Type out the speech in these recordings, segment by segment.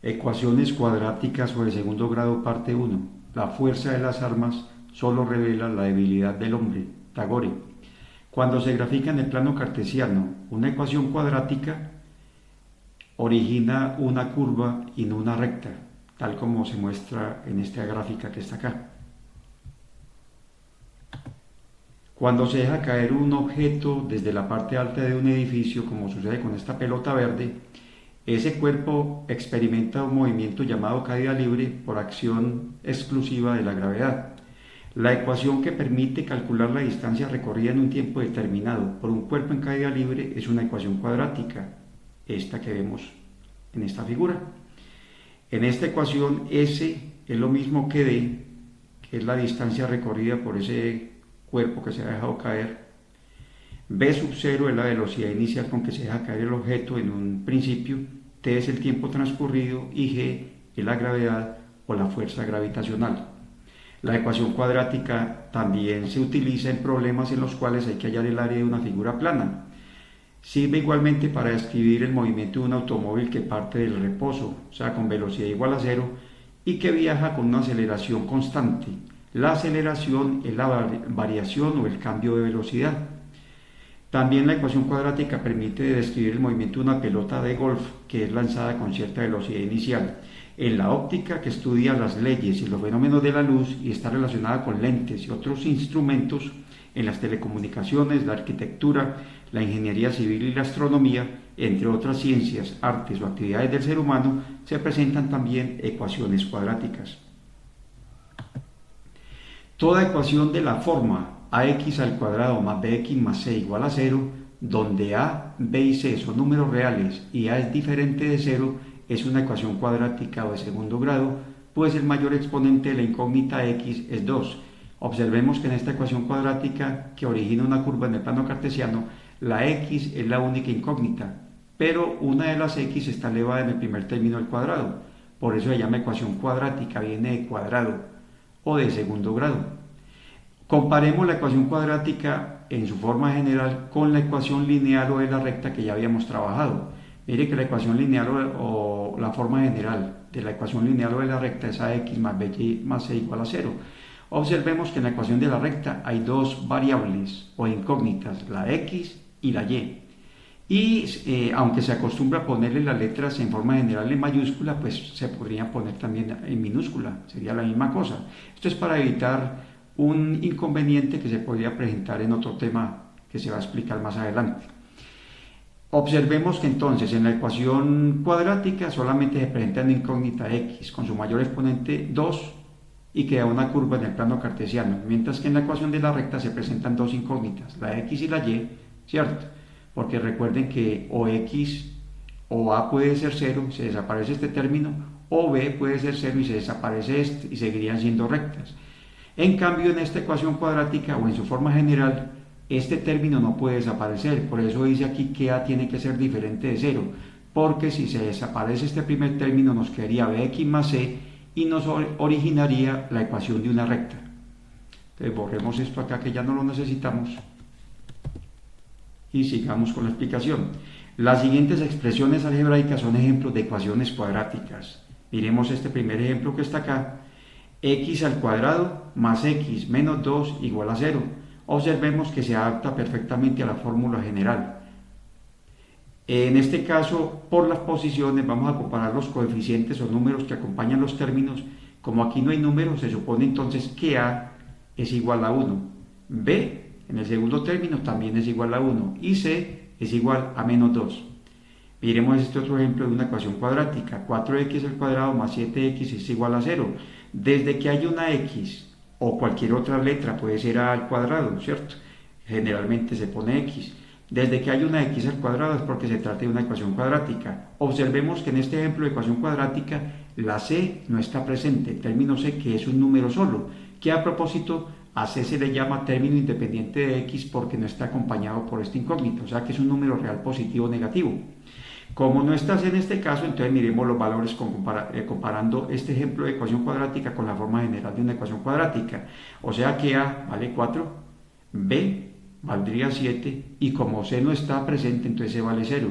Ecuaciones cuadráticas o de segundo grado, parte uno. La fuerza de las armas solo revela la debilidad del hombre. Tagore. Cuando se grafica en el plano cartesiano una ecuación cuadrática, origina una curva y no una recta, tal como se muestra en esta gráfica que está acá. Cuando se deja caer un objeto desde la parte alta de un edificio, como sucede con esta pelota verde, ese cuerpo experimenta un movimiento llamado caída libre por acción exclusiva de la gravedad. La ecuación que permite calcular la distancia recorrida en un tiempo determinado por un cuerpo en caída libre es una ecuación cuadrática, esta que vemos en esta figura. En esta ecuación S es lo mismo que D, que es la distancia recorrida por ese cuerpo que se ha dejado caer. V sub 0 es la velocidad inicial con que se deja caer el objeto en un principio, T es el tiempo transcurrido y G es la gravedad o la fuerza gravitacional. La ecuación cuadrática también se utiliza en problemas en los cuales hay que hallar el área de una figura plana. Sirve igualmente para describir el movimiento de un automóvil que parte del reposo, o sea, con velocidad igual a cero, y que viaja con una aceleración constante. La aceleración es la variación o el cambio de velocidad. También la ecuación cuadrática permite describir el movimiento de una pelota de golf que es lanzada con cierta velocidad inicial. En la óptica, que estudia las leyes y los fenómenos de la luz y está relacionada con lentes y otros instrumentos, en las telecomunicaciones, la arquitectura, la ingeniería civil y la astronomía, entre otras ciencias, artes o actividades del ser humano, se presentan también ecuaciones cuadráticas. Toda ecuación de la forma ax al cuadrado más bx más c igual a 0, donde a, b y c son números reales y a es diferente de 0, es una ecuación cuadrática o de segundo grado, pues el mayor exponente de la incógnita x es 2. Observemos que en esta ecuación cuadrática que origina una curva en el plano cartesiano, la x es la única incógnita, pero una de las x está elevada en el primer término al cuadrado. Por eso se llama ecuación cuadrática, viene de cuadrado o de segundo grado. Comparemos la ecuación cuadrática en su forma general con la ecuación lineal o de la recta que ya habíamos trabajado. Mire que la ecuación lineal o la forma general de la ecuación lineal o de la recta es ax más by más c igual a 0. Observemos que en la ecuación de la recta hay dos variables o incógnitas, la x y la y. Y aunque se acostumbra a ponerle las letras en forma general en mayúscula, pues se podrían poner también en minúscula, sería la misma cosa. Esto es para evitar un inconveniente que se podría presentar en otro tema que se va a explicar más adelante. Observemos que entonces en la ecuación cuadrática solamente se presenta una incógnita x con su mayor exponente 2 y queda una curva en el plano cartesiano, mientras que en la ecuación de la recta se presentan dos incógnitas, la x y la y, ¿cierto? Porque recuerden que o x o a puede ser 0, se desaparece este término, o b puede ser 0 y se desaparece este, y seguirían siendo rectas. En cambio, en esta ecuación cuadrática o en su forma general, este término no puede desaparecer, por eso dice aquí que a tiene que ser diferente de 0, porque si se desaparece este primer término nos quedaría bx más c y nos originaría la ecuación de una recta. Entonces borremos esto acá que ya no lo necesitamos y sigamos con la explicación. Las siguientes expresiones algebraicas son ejemplos de ecuaciones cuadráticas. Miremos este primer ejemplo que está acá. X al cuadrado más x menos 2 igual a 0. Observemos que se adapta perfectamente a la fórmula general. En este caso, por las posiciones, vamos a comparar los coeficientes o números que acompañan los términos. Como aquí no hay números, se supone entonces que a es igual a 1. B, en el segundo término, también es igual a 1. Y c es igual a menos 2. Miremos este otro ejemplo de una ecuación cuadrática. 4x al cuadrado más 7x es igual a 0. Desde que hay una x o cualquier otra letra, puede ser a al cuadrado, ¿cierto? Generalmente se pone x. Desde que hay una x al cuadrado es porque se trata de una ecuación cuadrática. Observemos que en este ejemplo de ecuación cuadrática la c no está presente, el término c que es un número solo, que a propósito a c se le llama término independiente de x porque no está acompañado por este incógnito, o sea que es un número real positivo o negativo. Como no estás en este caso, entonces miremos los valores comparando este ejemplo de ecuación cuadrática con la forma general de una ecuación cuadrática. O sea que A vale 4, B valdría 7 y como C no está presente, entonces C vale 0.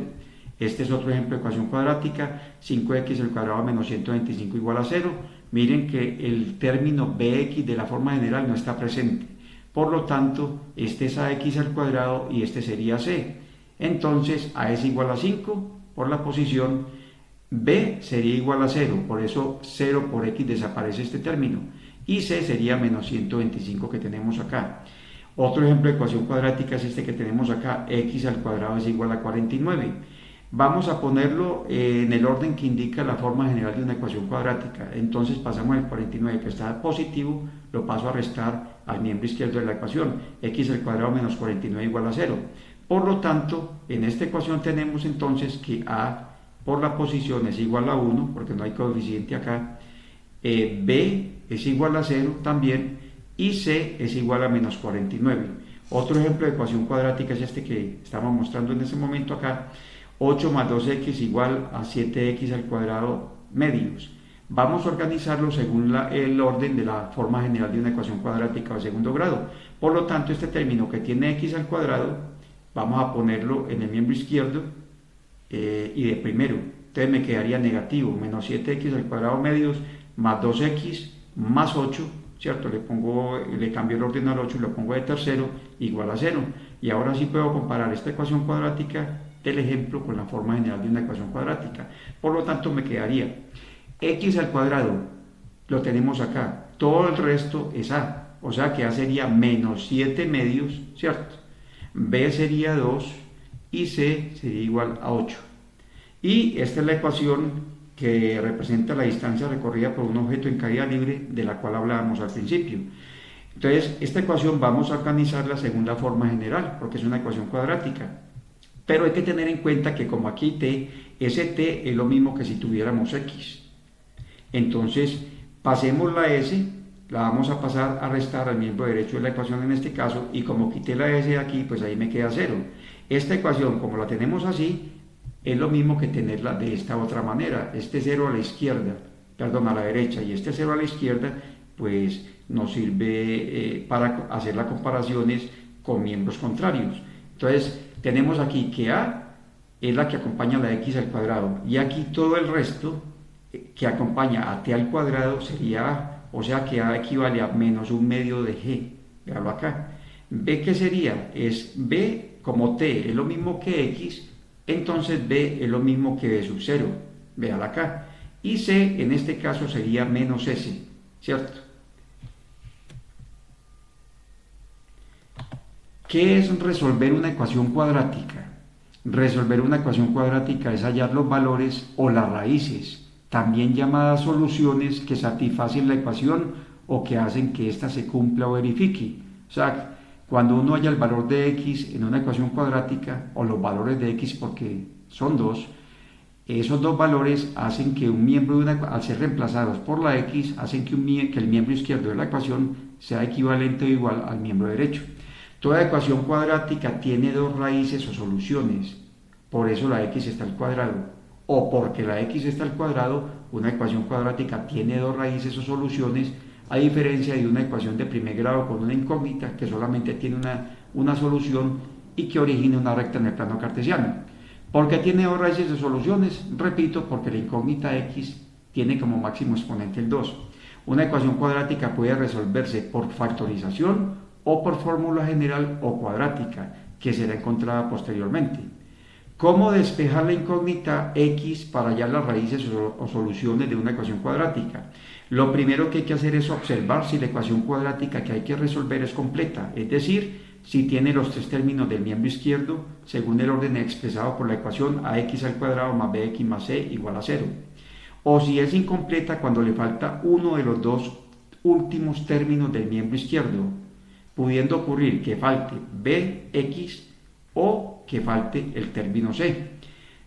Este es otro ejemplo de ecuación cuadrática, 5x al cuadrado menos 125 igual a 0. Miren que el término bx de la forma general no está presente. Por lo tanto, este es ax al cuadrado y este sería c. Entonces, a es igual a 5 por la posición, b sería igual a 0, por eso 0 por x desaparece este término. Y c sería menos 125 que tenemos acá. Otro ejemplo de ecuación cuadrática es este que tenemos acá, x al cuadrado es igual a 49. Vamos a ponerlo en el orden que indica la forma general de una ecuación cuadrática. Entonces pasamos el 49 que está positivo, lo paso a restar al miembro izquierdo de la ecuación, x al cuadrado menos 49 igual a 0. Por lo tanto, en esta ecuación tenemos entonces que a por la posición es igual a 1, porque no hay coeficiente acá, b es igual a 0 también, y c es igual a menos 49. Otro ejemplo de ecuación cuadrática es este que estamos mostrando en ese momento acá, 8 más 2x igual a 7x al cuadrado medios. Vamos a organizarlo según el orden de la forma general de una ecuación cuadrática de segundo grado. Por lo tanto, este término que tiene x al cuadrado, vamos a ponerlo en el miembro izquierdo y de primero. Entonces me quedaría negativo, menos 7x al cuadrado medios más 2x más 8, ¿cierto? Le cambio el orden al 8 y lo pongo de tercero, igual a 0. Y ahora sí puedo comparar esta ecuación cuadrática del ejemplo con la forma general de una ecuación cuadrática. Por lo tanto, me quedaría x al cuadrado, lo tenemos acá, todo el resto es a, o sea que a sería menos 7 medios, ¿cierto? B sería 2 y c sería igual a 8. Y esta es la ecuación que representa la distancia recorrida por un objeto en caída libre de la cual hablábamos al principio. Entonces, esta ecuación vamos a organizarla según la forma general, porque es una ecuación cuadrática. Pero hay que tener en cuenta que como aquí t, ese t es lo mismo que si tuviéramos x. Entonces, pasemos la s, la vamos a pasar a restar al miembro derecho de la ecuación en este caso, y como quité la s de aquí, pues ahí me queda 0. Esta ecuación, como la tenemos así, es lo mismo que tenerla de esta otra manera. Este 0 a la izquierda, perdón, a la derecha, y este 0 a la izquierda, pues nos sirve para hacer las comparaciones con miembros contrarios. Entonces, tenemos aquí que a es la que acompaña a la x al cuadrado, y aquí todo el resto que acompaña a t al cuadrado sería a, o sea que a equivale a menos un medio de g. Véalo acá. B, ¿qué sería? Es b como t es lo mismo que x, entonces b es lo mismo que b sub 0. Véalo acá. Y c en este caso sería menos s, ¿cierto? ¿Qué es resolver una ecuación cuadrática? Resolver una ecuación cuadrática es hallar los valores o las raíces, también llamadas soluciones que satisfacen la ecuación o que hacen que ésta se cumpla o verifique. O sea, cuando uno halla el valor de x en una ecuación cuadrática, o los valores de x porque son dos, esos dos valores hacen que un miembro de una, al ser reemplazados por la x, hacen que el miembro izquierdo de la ecuación sea equivalente o igual al miembro derecho. Toda ecuación cuadrática tiene dos raíces o soluciones, por eso la x está al cuadrado. O porque la x está al cuadrado, una ecuación cuadrática tiene dos raíces o soluciones, a diferencia de una ecuación de primer grado con una incógnita que solamente tiene una solución y que origina una recta en el plano cartesiano. ¿Por qué tiene dos raíces o soluciones? Repito, porque la incógnita x tiene como máximo exponente el 2. Una ecuación cuadrática puede resolverse por factorización o por fórmula general o cuadrática, que será encontrada posteriormente. ¿Cómo despejar la incógnita x para hallar las raíces o soluciones de una ecuación cuadrática? Lo primero que hay que hacer es observar si la ecuación cuadrática que hay que resolver es completa, es decir, si tiene los tres términos del miembro izquierdo según el orden expresado por la ecuación ax al cuadrado más bx más c igual a 0. O si es incompleta cuando le falta uno de los dos últimos términos del miembro izquierdo, pudiendo ocurrir que falte bx o que falte el término c.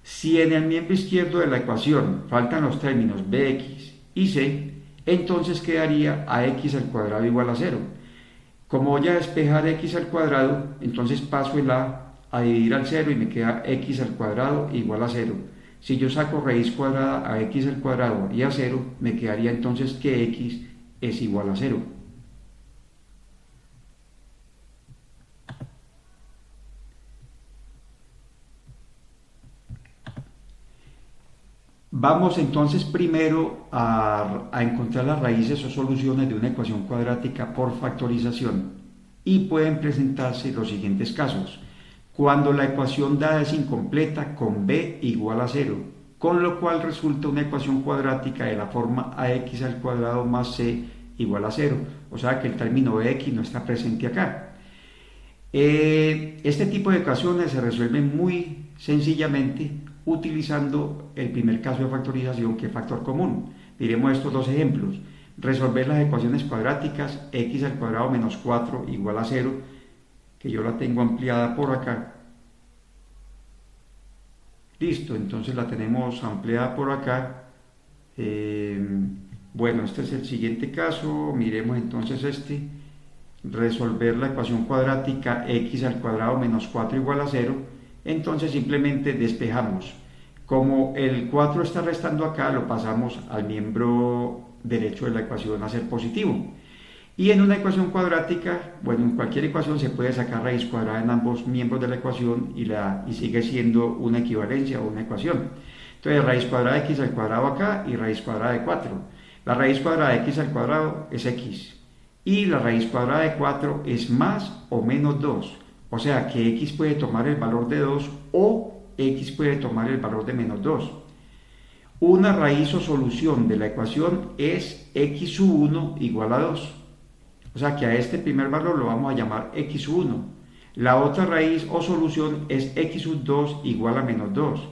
Si en el miembro izquierdo de la ecuación faltan los términos bx y c, entonces quedaría ax al cuadrado igual a 0. Como voy a despejar x al cuadrado, entonces paso el a dividir al 0 y me queda x al cuadrado igual a 0. Si yo saco raíz cuadrada a x al cuadrado y a 0, me quedaría entonces que x es igual a 0. Vamos entonces primero a encontrar las raíces o soluciones de una ecuación cuadrática por factorización y pueden presentarse los siguientes casos. Cuando la ecuación dada es incompleta con b igual a 0, con lo cual resulta una ecuación cuadrática de la forma ax al cuadrado más c igual a 0, o sea que el término x no está presente acá. Este tipo de ecuaciones se resuelven muy sencillamente utilizando el primer caso de factorización, que es factor común. Diremos estos dos ejemplos: resolver las ecuaciones cuadráticas x al cuadrado menos 4 igual a 0, que yo la tengo ampliada por acá. Listo, entonces la tenemos ampliada por acá. Bueno, este es el siguiente caso. Miremos entonces este: resolver la ecuación cuadrática x al cuadrado menos 4 igual a 0. Entonces simplemente despejamos. Como el 4 está restando acá, lo pasamos al miembro derecho de la ecuación a ser positivo. Y en una ecuación cuadrática, bueno, en cualquier ecuación se puede sacar raíz cuadrada en ambos miembros de la ecuación y sigue siendo una equivalencia o una ecuación. Entonces, raíz cuadrada de x al cuadrado acá y raíz cuadrada de 4. La raíz cuadrada de x al cuadrado es x. Y la raíz cuadrada de 4 es más o menos 2. O sea que x puede tomar el valor de 2 o x puede tomar el valor de menos 2. Una raíz o solución de la ecuación es x sub 1 igual a 2. O sea que a este primer valor lo vamos a llamar x sub 1. La otra raíz o solución es x sub 2 igual a menos 2.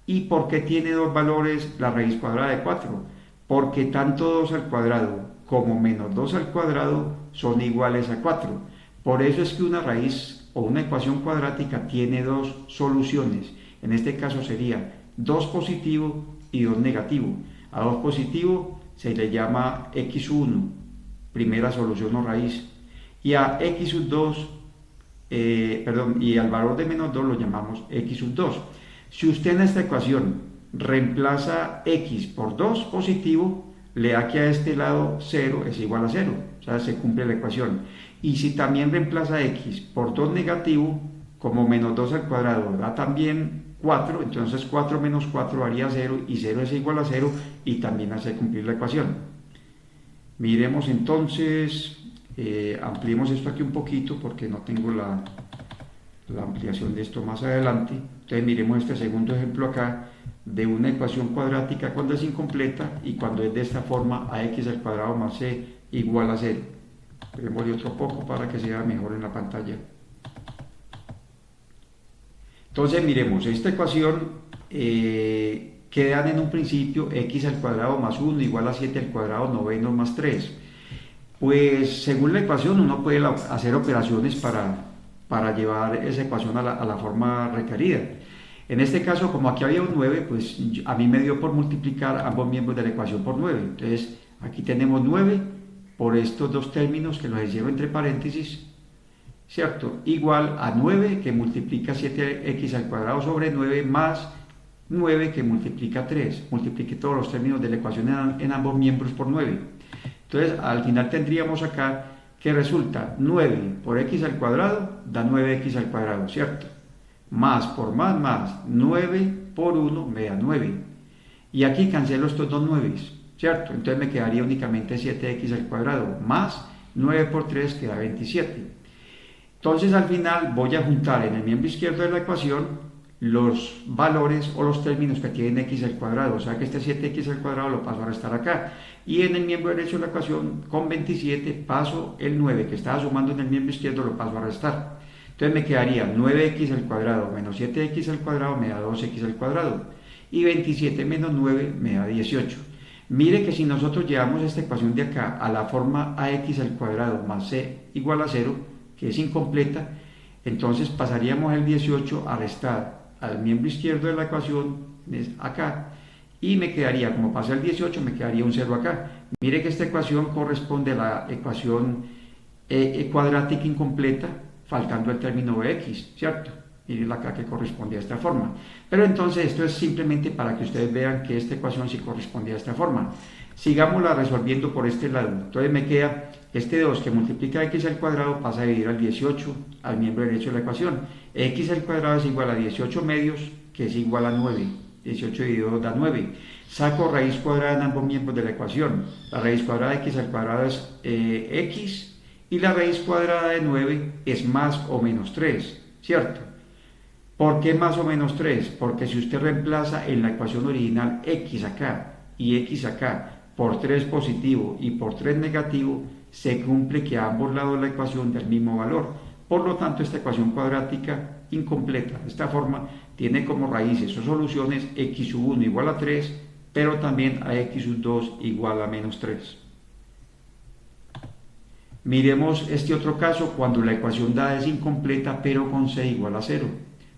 ¿Y por qué tiene dos valores la raíz cuadrada de 4? Porque tanto 2 al cuadrado como menos 2 al cuadrado son iguales a 4. Por eso es que una raíz o una ecuación cuadrática tiene dos soluciones. En este caso sería 2 positivo y 2 negativo. A 2 positivo se le llama x sub 1, primera solución o raíz. Y a x sub 2, y al valor de menos 2 lo llamamos x sub 2. Si usted en esta ecuación reemplaza x por 2 positivo, le da que a este lado 0 es igual a 0, o sea, se cumple la ecuación. Y si también reemplaza x por 2 negativo, como menos 2 al cuadrado da también 4, entonces 4 menos 4 haría 0 y 0 es igual a 0 y también hace cumplir la ecuación. Miremos entonces, ampliemos esto aquí un poquito porque no tengo la ampliación de esto más adelante. Entonces miremos este segundo ejemplo acá de una ecuación cuadrática cuando es incompleta y cuando es de esta forma: ax al cuadrado más c igual a 0. Démosle otro poco para que se vea mejor en la pantalla. Entonces miremos esta ecuación, quedan en un principio x al cuadrado más 1 igual a 7 al cuadrado noveno más 3. Pues según la ecuación uno puede hacer operaciones para llevar esa ecuación a la forma requerida. En este caso, como aquí había un 9, pues a mí me dio por multiplicar ambos miembros de la ecuación por 9. Entonces aquí tenemos 9 por estos dos términos que los encierro entre paréntesis, ¿cierto? Igual a 9 que multiplica 7x al cuadrado sobre 9 más 9 que multiplica 3. Multiplique todos los términos de la ecuación en ambos miembros por 9. Entonces al final tendríamos acá que resulta 9 por x al cuadrado da 9x al cuadrado, ¿cierto? Más por más, 9 por 1 me da 9. Y aquí cancelo estos dos 9, ¿cierto? Entonces me quedaría únicamente 7x al cuadrado, más 9 por 3 queda 27. Entonces al final voy a juntar en el miembro izquierdo de la ecuación los valores o los términos que tienen x al cuadrado, o sea que este 7x al cuadrado lo paso a restar acá. Y en el miembro derecho de la ecuación con 27 paso el 9 que estaba sumando en el miembro izquierdo, lo paso a restar. Entonces me quedaría 9x al cuadrado menos 7x al cuadrado me da 2x al cuadrado. Y 27 menos 9 me da 18. Mire que si nosotros llevamos esta ecuación de acá a la forma ax al cuadrado más c igual a 0, que es incompleta, entonces pasaríamos el 18 a restar al miembro izquierdo de la ecuación, es acá, y me quedaría, como pasa el 18, me quedaría un 0 acá. Mire que esta ecuación corresponde a la ecuación cuadrática incompleta, faltando el término de x, ¿cierto? Miren acá que corresponde a esta forma. Pero entonces esto es simplemente para que ustedes vean que esta ecuación sí corresponde a esta forma. Sigámosla resolviendo por este lado. Entonces me queda este 2 que multiplica x al cuadrado, pasa a dividir al 18 al miembro derecho de la ecuación. X al cuadrado es igual a 18 medios, que es igual a 9. 18 dividido 2 da 9. Saco raíz cuadrada en ambos miembros de la ecuación. La raíz cuadrada de x al cuadrado es x y la raíz cuadrada de 9 es más o menos 3, ¿cierto? ¿Por qué más o menos 3? Porque si usted reemplaza en la ecuación original x acá y x acá por 3 positivo y por 3 negativo, se cumple que a ambos lados de la ecuación da el mismo valor. Por lo tanto, esta ecuación cuadrática incompleta, de esta forma, tiene como raíces o soluciones x sub 1 igual a 3, pero también a x sub 2 igual a menos 3. Miremos este otro caso cuando la ecuación dada es incompleta pero con c igual a 0,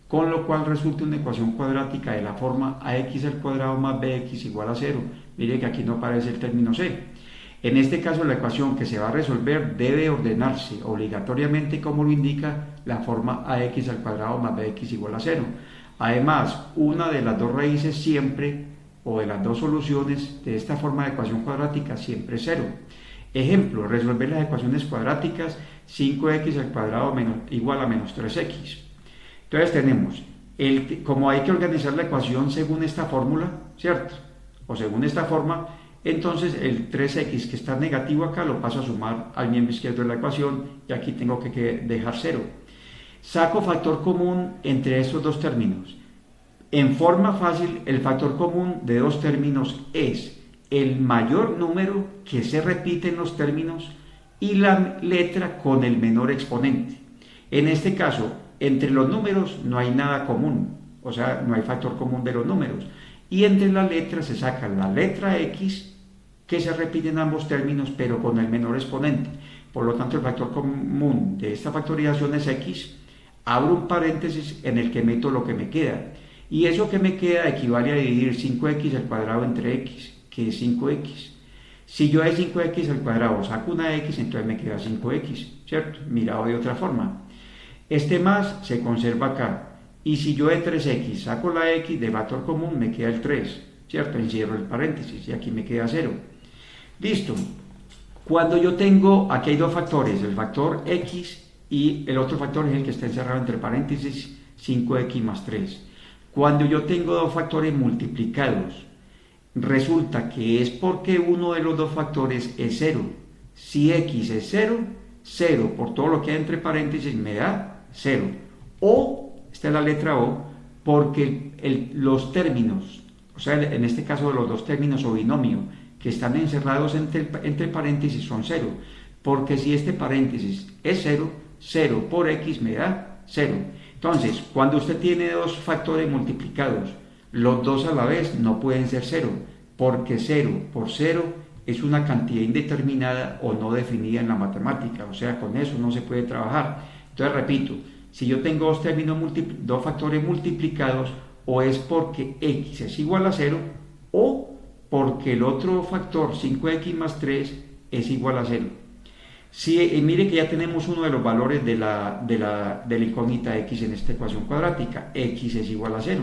con lo cual resulta una ecuación cuadrática de la forma ax al cuadrado más bx igual a 0. Mire que aquí no aparece el término c. En este caso la ecuación que se va a resolver debe ordenarse obligatoriamente como lo indica la forma ax al cuadrado más bx igual a 0. Además, una de las dos raíces siempre, o de las dos soluciones de esta forma de ecuación cuadrática siempre es 0. Ejemplo, resolver las ecuaciones cuadráticas 5x al cuadrado igual a menos 3x. Entonces tenemos, como hay que organizar la ecuación según esta fórmula, ¿cierto? O según esta forma, entonces el 3x que está negativo acá lo paso a sumar al miembro izquierdo de la ecuación y aquí tengo que dejar 0. Saco factor común entre estos dos términos. En forma fácil, el factor común de dos términos es el mayor número que se repite en los términos y la letra con el menor exponente. En este caso, entre los números no hay nada común, o sea, no hay factor común de los números. Y entre las letras se saca la letra x, que se repite en ambos términos, pero con el menor exponente. Por lo tanto, el factor común de esta factorización es x. Abro un paréntesis en el que meto lo que me queda. Y eso que me queda equivale a dividir 5x al cuadrado entre x, que es 5x. Si yo de 5x al cuadrado saco una x, entonces me queda 5x, ¿cierto? Mirado de otra forma. Este más se conserva acá. Y si yo de 3x saco la x de factor común, me queda el 3, ¿cierto? Encierro el paréntesis y aquí me queda 0. Listo. Cuando yo tengo, aquí hay dos factores, el factor x y el otro factor es el que está encerrado entre paréntesis, 5x más 3. Cuando yo tengo dos factores multiplicados, resulta que es porque uno de los dos factores es 0. Si x es 0, 0 por todo lo que hay entre paréntesis me da 0. O, esta es la letra O, porque los términos, o sea, en este caso los dos términos o binomio que están encerrados entre paréntesis son 0. Porque si este paréntesis es 0, 0 por x me da 0. Entonces, cuando usted tiene dos factores multiplicados, los dos a la vez no pueden ser 0, porque 0 por 0 es una cantidad indeterminada o no definida en la matemática, o sea, con eso no se puede trabajar. Entonces, repito, si yo tengo dos factores multiplicados, o es porque x es igual a 0, o porque el otro factor, 5x más 3, es igual a 0. Mire que ya tenemos uno de los valores de la incógnita x en esta ecuación cuadrática, x es igual a 0.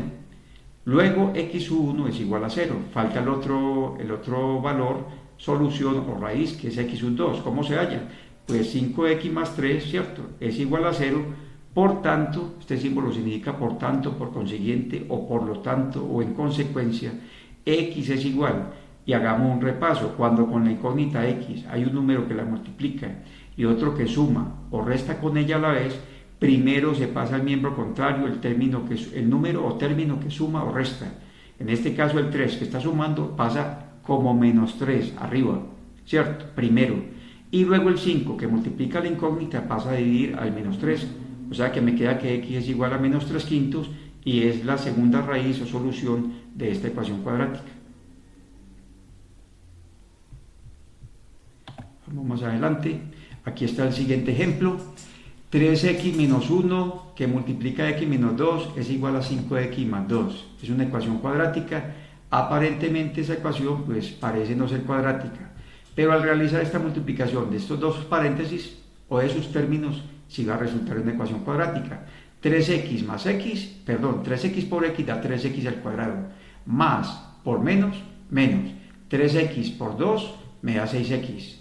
Luego x sub 1 es igual a 0, falta el otro valor, solución o raíz, que es x sub 2. ¿Cómo se halla? Pues 5x más 3, ¿cierto? Es igual a 0, por tanto, este símbolo significa por tanto, por consiguiente, o por lo tanto, o en consecuencia, x es igual. Y hagamos un repaso, cuando con la incógnita x hay un número que la multiplica y otro que suma o resta con ella a la vez, primero se pasa al miembro contrario el número o término que suma o resta. En este caso el 3 que está sumando pasa como menos 3 arriba, ¿cierto? Primero. Y luego el 5 que multiplica la incógnita pasa a dividir al menos 3. O sea que me queda que x es igual a menos 3 quintos y es la segunda raíz o solución de esta ecuación cuadrática. Vamos más adelante. Aquí está el siguiente ejemplo. 3x menos 1 que multiplica x menos 2 es igual a 5x más 2. Es una ecuación cuadrática. Aparentemente esa ecuación pues parece no ser cuadrática. Pero al realizar esta multiplicación de estos dos paréntesis o de sus términos, sí va a resultar una ecuación cuadrática. 3x por x da 3x al cuadrado. Más por menos, 3x por 2 me da 6x.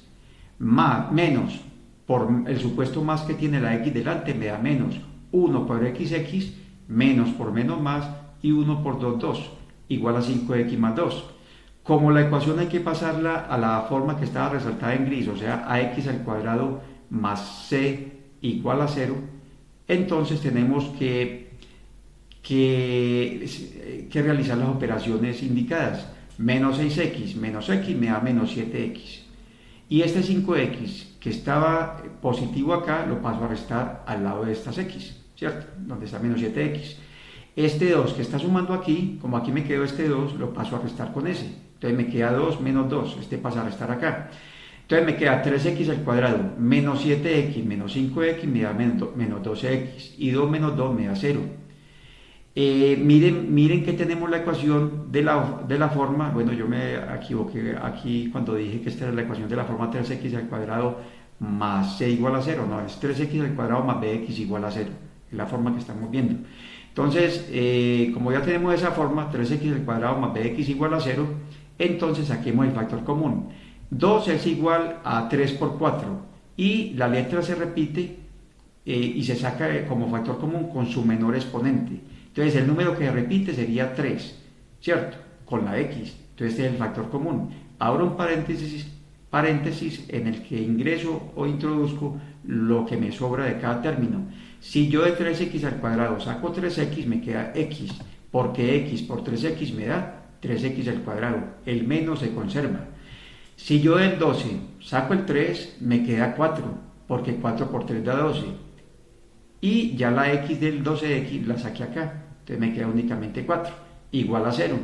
Menos por el supuesto más que tiene la x delante me da menos 1 por xx, menos por menos más y 1 por 2, 2. igual a 5x más 2. Como la ecuación hay que pasarla a la forma que estaba resaltada en gris, o sea, ax al cuadrado más c igual a 0, entonces tenemos que realizar las operaciones indicadas. Menos 6x menos x me da menos 7x. Y este 5x que estaba positivo acá lo paso a restar al lado de estas x, ¿cierto? Donde está menos 7x. Este 2 que está sumando aquí, como aquí me quedó este 2, lo paso a restar con ese. Entonces me queda 2 menos 2, este pasa a restar acá. Entonces me queda 3x al cuadrado menos 7x menos 5x me da menos 12x. Y 2 menos 2 me da 0. Miren que tenemos la ecuación de la forma, bueno, yo me equivoqué aquí cuando dije que esta era la ecuación de la forma 3x al cuadrado más c igual a 0, no, es 3x al cuadrado más bx igual a 0, es la forma que estamos viendo. Entonces, como ya tenemos esa forma, 3x al cuadrado más bx igual a 0, entonces saquemos el factor común. 2 es igual a 3 por 4 y la letra se repite y se saca como factor común con su menor exponente. Entonces el número que repite sería 3, ¿cierto? Con la x. Entonces este es el factor común. Abro un paréntesis en el que ingreso o introduzco lo que me sobra de cada término. Si yo de 3x al cuadrado saco 3x, me queda x, porque x por 3x me da 3x al cuadrado. El menos se conserva. Si yo del 12 saco el 3, me queda 4, porque 4 por 3 da 12. Y ya la x del 12x la saqué acá, entonces me queda únicamente 4, igual a 0.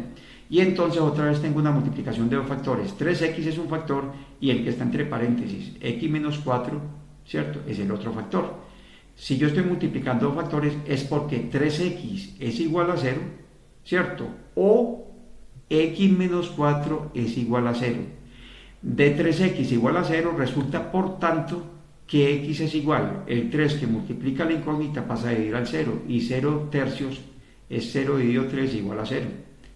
Y entonces otra vez tengo una multiplicación de dos factores. 3x es un factor y el que está entre paréntesis, x menos 4, ¿cierto? Es el otro factor. Si yo estoy multiplicando dos factores es porque 3x es igual a 0, ¿cierto? O x menos 4 es igual a 0. De 3x igual a 0 resulta, por tanto, que x es igual, el 3 que multiplica la incógnita pasa a dividir al 0 y 0 tercios es 0 dividido 3 igual a 0.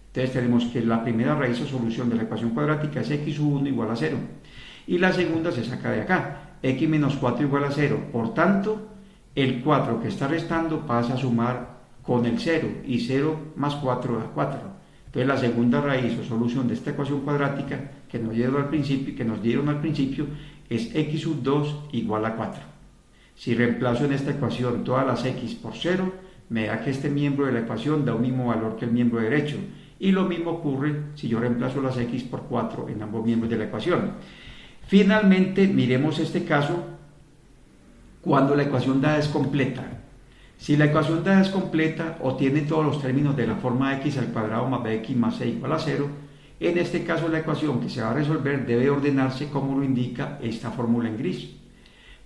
Entonces tenemos que la primera raíz o solución de la ecuación cuadrática es x1 igual a 0 y la segunda se saca de acá, x menos 4 igual a 0. Por tanto, el 4 que está restando pasa a sumar con el 0 y 0 más 4 da 4. Entonces la segunda raíz o solución de esta ecuación cuadrática que nos dieron al principio es x sub 2 igual a 4. Si reemplazo en esta ecuación todas las x por 0, me da que este miembro de la ecuación da un mismo valor que el miembro derecho. Y lo mismo ocurre si yo reemplazo las x por 4 en ambos miembros de la ecuación. Finalmente, miremos este caso cuando la ecuación dada es completa. Si la ecuación dada es completa o tiene todos los términos de la forma x al cuadrado más bx más c igual a 0, en este caso la ecuación que se va a resolver debe ordenarse como lo indica esta fórmula en gris.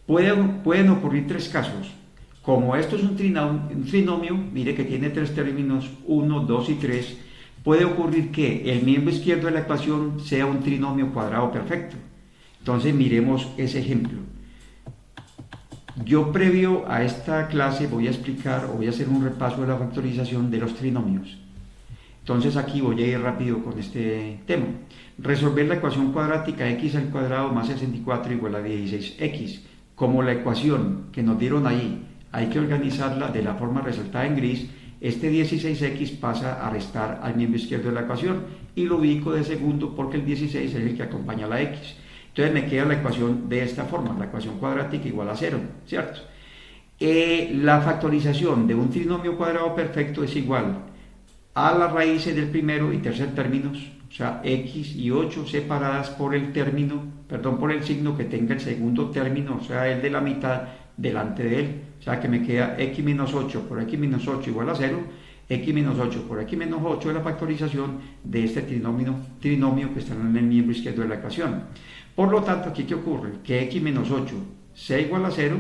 Pueden ocurrir tres casos. Como esto es un trinomio, mire que tiene tres términos, 1, 2 y 3, puede ocurrir que el miembro izquierdo de la ecuación sea un trinomio cuadrado perfecto. Entonces miremos ese ejemplo. Yo previo a esta clase voy a explicar o voy a hacer un repaso de la factorización de los trinomios. Entonces aquí voy a ir rápido con este tema. Resolver la ecuación cuadrática x al cuadrado más 64 igual a 16x. Como la ecuación que nos dieron ahí hay que organizarla de la forma resaltada en gris, este 16x pasa a restar al miembro izquierdo de la ecuación y lo ubico de segundo porque el 16 es el que acompaña a la x. Entonces me queda la ecuación de esta forma, la ecuación cuadrática igual a 0, ¿cierto? La factorización de un trinomio cuadrado perfecto es igual a las raíces del primero y tercer términos, o sea, x y 8 separadas por el por el signo que tenga el segundo término, o sea, el de la mitad delante de él. O sea, que me queda x menos 8 por x menos 8 igual a 0, x menos 8 por x menos 8 es la factorización de este trinomio que está en el miembro izquierdo de la ecuación. Por lo tanto, ¿aquí qué ocurre? Que x menos 8 sea igual a 0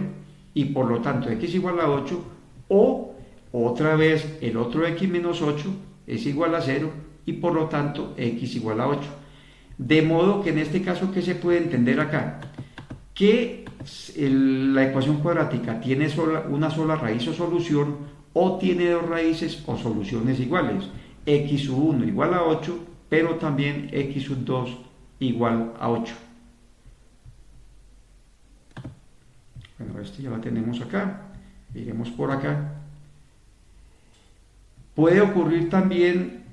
y por lo tanto x igual a 8 o otra vez el otro x menos 8 es igual a 0 y por lo tanto x igual a 8. De modo que en este caso, ¿qué se puede entender acá? Que la ecuación cuadrática tiene una sola raíz o solución o tiene dos raíces o soluciones iguales. X sub 1 igual a 8, pero también x sub 2 igual a 8. Bueno, este ya la tenemos acá. Iremos por acá. Puede ocurrir también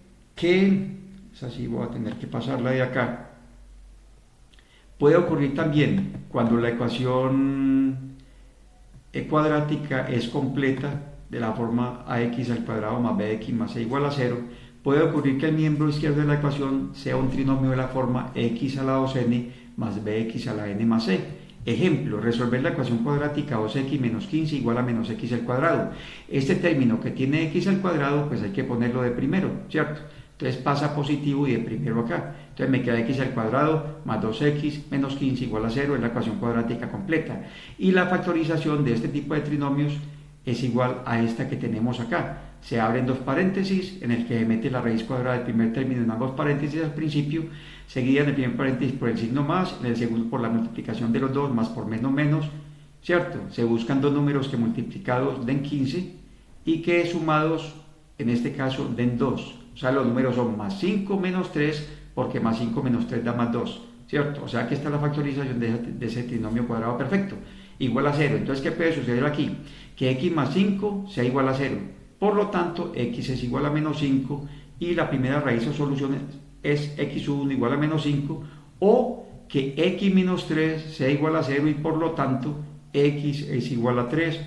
que, es así, voy a tener que pasarla de acá. Puede ocurrir también cuando la ecuación cuadrática es completa de la forma ax al cuadrado más bx más c igual a 0, puede ocurrir que el miembro izquierdo de la ecuación sea un trinomio de la forma x a la 2n más bx a la n más c. Ejemplo, resolver la ecuación cuadrática 2x menos 15 igual a menos x al cuadrado. Este término que tiene x al cuadrado, pues hay que ponerlo de primero, ¿cierto? Entonces pasa positivo y de primero acá. Entonces me queda x al cuadrado más 2x menos 15 igual a 0, es la ecuación cuadrática completa. Y la factorización de este tipo de trinomios es igual a esta que tenemos acá. Se abren dos paréntesis en el que mete la raíz cuadrada del primer término en ambos paréntesis al principio, seguida en el primer paréntesis por el signo más, en el segundo por la multiplicación de los dos, más por menos menos, ¿cierto? Se buscan dos números que multiplicados den 15 y que sumados, en este caso, den 2. O sea, los números son más 5 menos 3, porque más 5 menos 3 da más 2, ¿cierto? O sea, que está la factorización de ese trinomio cuadrado perfecto, igual a 0. Entonces, ¿qué puede suceder aquí? Que x más 5 sea igual a 0. Por lo tanto, x es igual a menos 5 y la primera raíz o solución es x1 igual a menos 5, o que x menos 3 sea igual a 0 y por lo tanto x es igual a 3.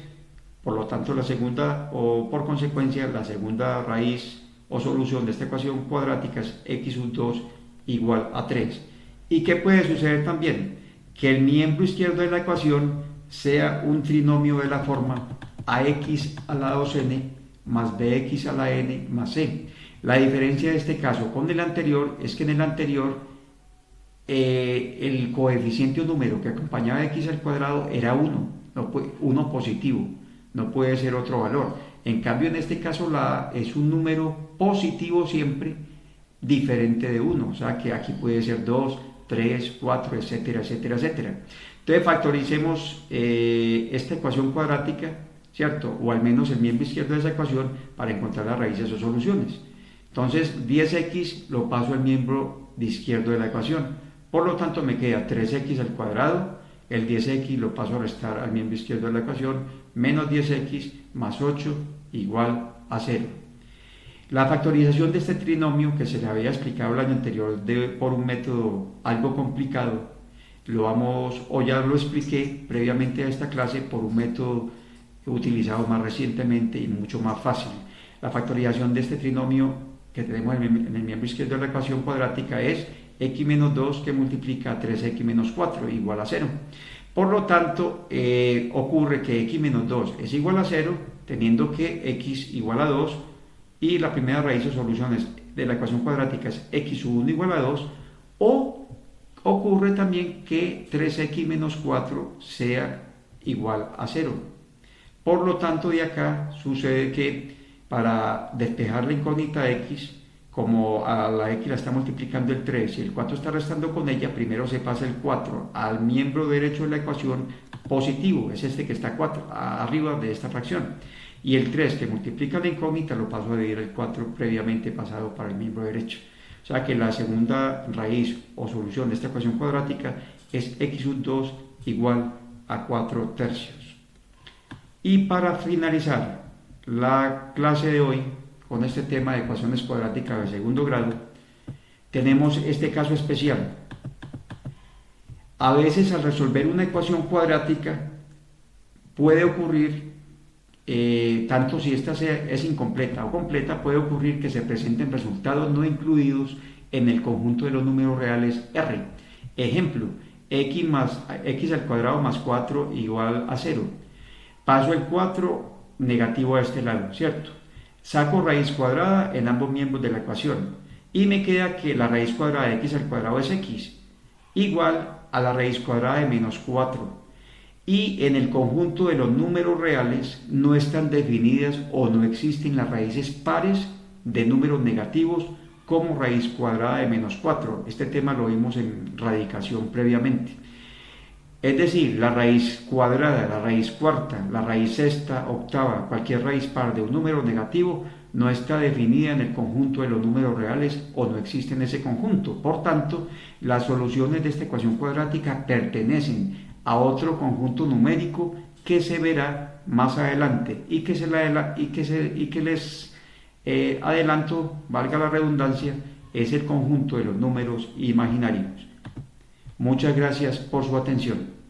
Por lo tanto, la segunda, o por consecuencia, la segunda raíz o solución de esta ecuación cuadrática es x2 igual a 3. ¿Y qué puede suceder también? Que el miembro izquierdo de la ecuación sea un trinomio de la forma ax a la 2n más bx a la n más c. La diferencia de este caso con el anterior es que en el anterior el coeficiente o número que acompañaba a x al cuadrado era 1, 1 positivo, no puede ser otro valor. En cambio, en este caso la A es un número positivo siempre, diferente de 1, o sea que aquí puede ser 2, 3, 4, etcétera, etcétera, etcétera. Entonces factoricemos esta ecuación cuadrática, ¿cierto? O al menos el miembro izquierdo de esa ecuación para encontrar las raíces o soluciones. Entonces 10x lo paso al miembro izquierdo de la ecuación, por lo tanto me queda 3x al cuadrado, el 10x lo paso a restar al miembro izquierdo de la ecuación, menos 10x más 8 igual a 0. La factorización de este trinomio, que se le había explicado el año anterior por un método algo complicado, ya lo expliqué previamente a esta clase por un método utilizado más recientemente y mucho más fácil. La factorización de este trinomio que tenemos en el miembro izquierdo de la ecuación cuadrática es x menos 2 que multiplica a 3x menos 4 igual a 0. Por lo tanto, ocurre que x menos 2 es igual a 0, teniendo que x igual a 2, y la primera raíz o soluciones de la ecuación cuadrática es x1 igual a 2, o ocurre también que 3x menos 4 sea igual a 0. Por lo tanto, de acá sucede que para despejar la incógnita x, como a la x la está multiplicando el 3 y el 4 está restando con ella, primero se pasa el 4 al miembro derecho de la ecuación positivo, es este que está arriba de esta fracción, y el 3 que multiplica la incógnita lo paso a dividir el 4 previamente pasado para el miembro derecho. O sea que la segunda raíz o solución de esta ecuación cuadrática es x2 igual a 4 tercios. Y para finalizar la clase de hoy con este tema de ecuaciones cuadráticas de segundo grado, tenemos este caso especial. A veces al resolver una ecuación cuadrática puede ocurrir, tanto si esta es incompleta o completa, puede ocurrir que se presenten resultados no incluidos en el conjunto de los números reales R. Ejemplo, x al cuadrado más 4 igual a 0. Paso el 4 negativo a este lado, ¿cierto? Saco raíz cuadrada en ambos miembros de la ecuación y me queda que la raíz cuadrada de x al cuadrado es x, igual a la raíz cuadrada de menos 4. Y en el conjunto de los números reales no están definidas o no existen las raíces pares de números negativos como raíz cuadrada de menos 4. Este tema lo vimos en radicación previamente. Es decir, la raíz cuadrada, la raíz cuarta, la raíz sexta, octava, cualquier raíz par de un número negativo no está definida en el conjunto de los números reales o no existe en ese conjunto. Por tanto, las soluciones de esta ecuación cuadrática pertenecen a otro conjunto numérico que se verá más adelante y que les adelanto, valga la redundancia, es el conjunto de los números imaginarios. Muchas gracias por su atención.